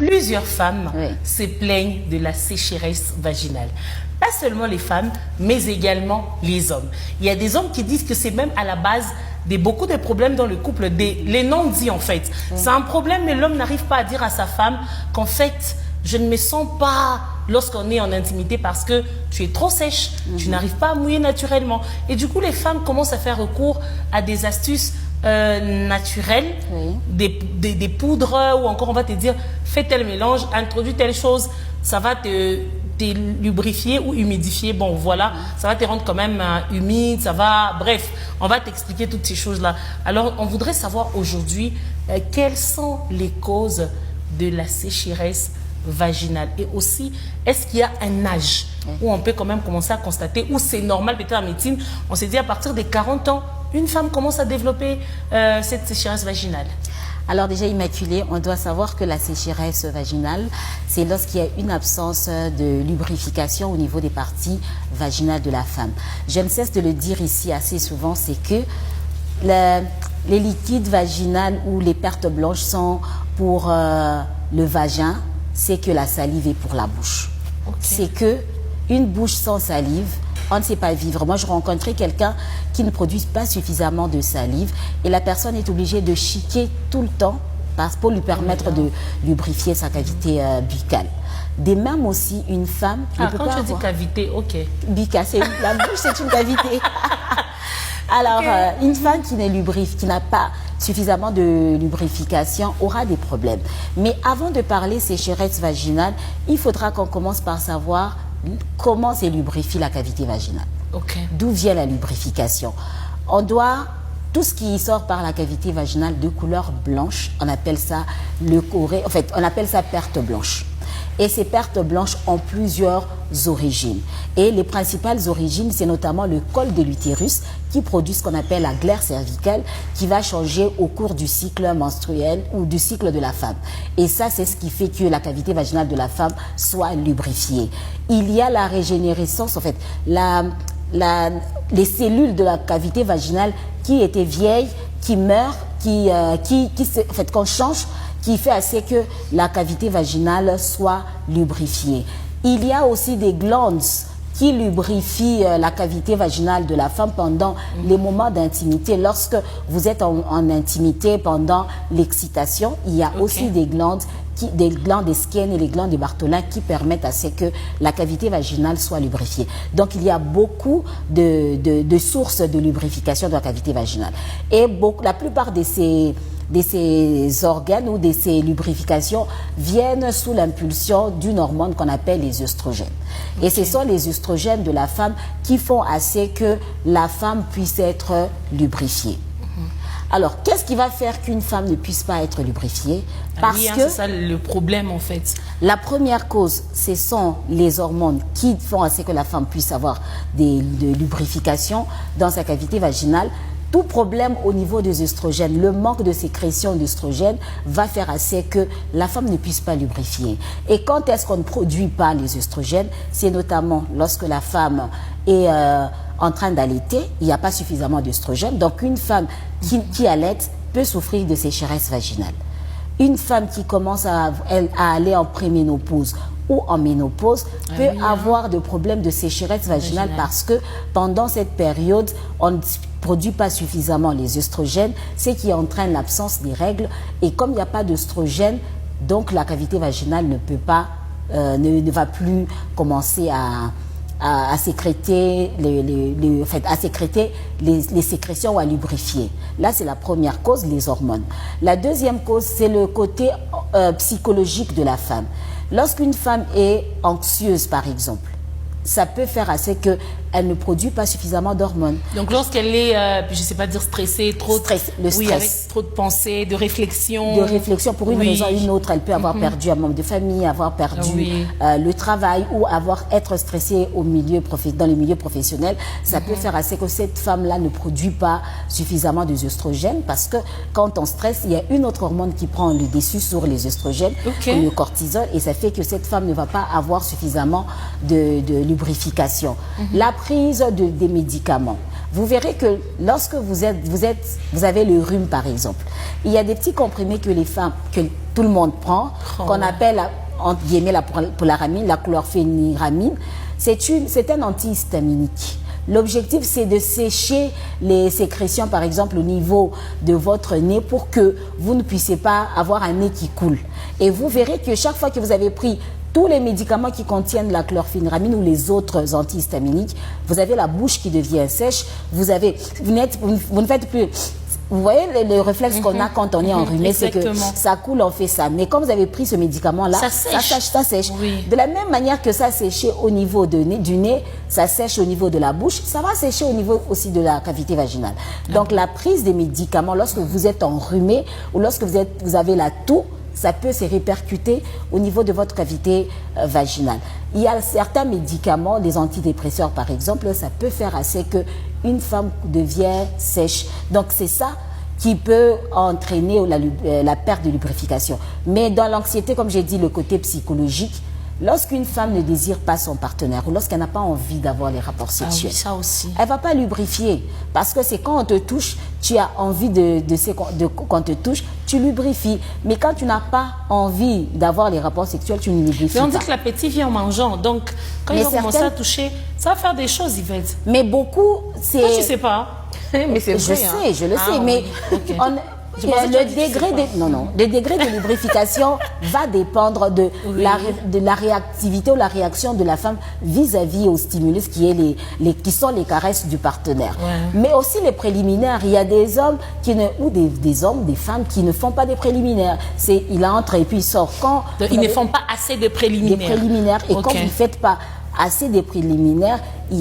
plusieurs femmes se plaignent de la sécheresse vaginale. Pas seulement les femmes, mais également les hommes. Il y a des hommes qui disent que c'est même à la base de beaucoup de problèmes dans le couple, les non-dits en fait. C'est un problème, mais l'homme n'arrive pas à dire à sa femme qu'en fait, je ne me sens pas lorsqu'on est en intimité parce que tu es trop sèche, tu n'arrives pas à mouiller naturellement. Et du coup, les femmes commencent à faire recours à des astuces naturelles, des poudres, ou encore on va te dire, fais tel mélange, introduis telle chose, ça va te lubrifier ou humidifier, bon voilà, ça va te rendre quand même humide, ça va, bref, on va t'expliquer toutes ces choses-là. Alors, on voudrait savoir aujourd'hui quelles sont les causes de la sécheresse vaginale et aussi, est-ce qu'il y a un âge où on peut quand même commencer à constater, où c'est normal, peut-être en médecine, on s'est dit à partir des 40 ans, une femme commence à développer cette sécheresse vaginale. Alors déjà, Immaculée, on doit savoir que la sécheresse vaginale, c'est lorsqu'il y a une absence de lubrification au niveau des parties vaginales de la femme. Je ne cesse de le dire ici assez souvent, c'est que les liquides vaginaux ou les pertes blanches sont pour le vagin, c'est que la salive est pour la bouche. C'est que une bouche sans salive, on ne sait pas vivre. Moi, je rencontrais quelqu'un qui ne produit pas suffisamment de salive et la personne est obligée de chiquer tout le temps pour lui permettre de lubrifier sa cavité buccale. De même aussi, une femme ne peut quand pas tu dis cavité, buccale, la bouche, c'est une cavité. Alors, une femme qui n'a pas suffisamment de lubrification aura des problèmes. Mais avant de parler sécheresse vaginale, il faudra qu'on commence par savoir comment se lubrifie la cavité vaginale. D'où vient la lubrification? On doit, tout ce qui sort par la cavité vaginale de couleur blanche, on appelle ça le corée, en fait, on appelle ça perte blanche. Et ces pertes blanches ont plusieurs origines. Et les principales origines, c'est notamment le col de l'utérus qui produit ce qu'on appelle la glaire cervicale qui va changer au cours du cycle menstruel ou du cycle de la femme. Et ça, c'est ce qui fait que la cavité vaginale de la femme soit lubrifiée. Il y a la régénérescence, en fait, les cellules de la cavité vaginale qui étaient vieilles, qui meurent, en fait, qu'on change, qui fait assez que la cavité vaginale soit lubrifiée. Il y a aussi des glandes qui lubrifient la cavité vaginale de la femme pendant les moments d'intimité. Lorsque vous êtes en intimité pendant l'excitation, il y a aussi des glandes des Skene et les glandes de Bartholin qui permettent à ce que la cavité vaginale soit lubrifiée. Donc, il y a beaucoup de sources de lubrification de la cavité vaginale. Et la plupart de ces organes ou de ces lubrifications viennent sous l'impulsion d'une hormone qu'on appelle les œstrogènes. Et ce sont les œstrogènes de la femme qui font assez que la femme puisse être lubrifiée. Alors, qu'est-ce qui va faire qu'une femme ne puisse pas être lubrifiée? Parce que c'est ça le problème en fait. La première cause, ce sont les hormones qui font à ce que la femme puisse avoir de lubrification dans sa cavité vaginale. Tout problème au niveau des œstrogènes, le manque de sécrétion d'œstrogènes va faire assez que la femme ne puisse pas lubrifier. Et quand est-ce qu'on ne produit pas les œstrogènes? C'est notamment lorsque la femme est en train d'allaiter, il n'y a pas suffisamment d'œstrogènes. Donc une femme qui allaite peut souffrir de sécheresse vaginale. Une femme qui commence à aller en préménopause ou en ménopause peut avoir des problèmes de sécheresse vaginale parce que pendant cette période, on ne produit pas suffisamment les œstrogènes, ce qui entraîne l'absence des règles. Et comme il n'y a pas d'œstrogènes, donc la cavité vaginale ne va plus commencer à sécréter les sécrétions ou à lubrifier. Là, c'est la première cause, les hormones. La deuxième cause, c'est le côté psychologique de la femme. Lorsqu'une femme est anxieuse, par exemple, ça peut faire assez qu'elle ne produit pas suffisamment d'hormones. Donc lorsqu'elle est, je ne sais pas dire stressée, le stress, avec trop de pensées, de réflexion. De réflexion, pour une raison ou une autre, elle peut avoir perdu un membre de famille, avoir perdu le travail ou être stressée dans le milieu professionnel. Ça peut faire assez que cette femme-là ne produit pas suffisamment d'œstrogènes parce que quand on stresse, il y a une autre hormone qui prend le dessus sur les œstrogènes, le cortisol, et ça fait que cette femme ne va pas avoir suffisamment de lubrification. La prise des médicaments. Vous verrez que lorsque vous avez le rhume, par exemple, il y a des petits comprimés que tout le monde prend, qu'on appelle entre guillemets la polaramine, la chlorphényramine. C'est un antihistaminique. L'objectif, c'est de sécher les sécrétions, par exemple, au niveau de votre nez pour que vous ne puissiez pas avoir un nez qui coule. Et vous verrez que chaque fois que vous avez pris tous les médicaments qui contiennent la chlorphényramine ou les autres antihistaminiques, vous avez la bouche qui devient sèche, vous ne faites plus... Vous voyez le réflexe qu'on a quand on est enrhumé, c'est que ça coule, on fait ça. Mais quand vous avez pris ce médicament-là, ça sèche. Oui. De la même manière que ça séché au niveau du nez, ça sèche au niveau de la bouche, ça va sécher au niveau aussi de la cavité vaginale. Donc la prise des médicaments, lorsque vous êtes enrhumé ou lorsque vous avez la toux, ça peut se répercuter au niveau de votre cavité vaginale. Il y a certains médicaments, les antidépresseurs par exemple, ça peut faire assez qu'une femme devient sèche. Donc c'est ça qui peut entraîner la perte de lubrification. Mais dans l'anxiété, comme j'ai dit, le côté psychologique, lorsqu'une femme ne désire pas son partenaire ou lorsqu'elle n'a pas envie d'avoir les rapports sexuels, ça aussi. Elle ne va pas lubrifier. Parce que c'est quand on te touche, tu as envie qu'on te touche, tu lubrifies. Mais quand tu n'as pas envie d'avoir les rapports sexuels, tu ne lubrifies pas. Mais on dit que l'appétit vient en mangeant. Donc, quand il va commencer à toucher, ça va faire des choses, Yvette. Mais beaucoup, c'est... Toi, tu ne sais pas. Mais c'est vrai. Je le sais. Mais le degré de lubrification va dépendre de la réactivité ou la réaction de la femme vis-à-vis au stimulus qui sont les caresses du partenaire. Ouais. Mais aussi les préliminaires. Il y a des hommes des femmes qui ne font pas des préliminaires. Il entre et puis il sort. Ils ne font pas assez de préliminaires. Et quand vous ne faites pas assez de préliminaires, il y a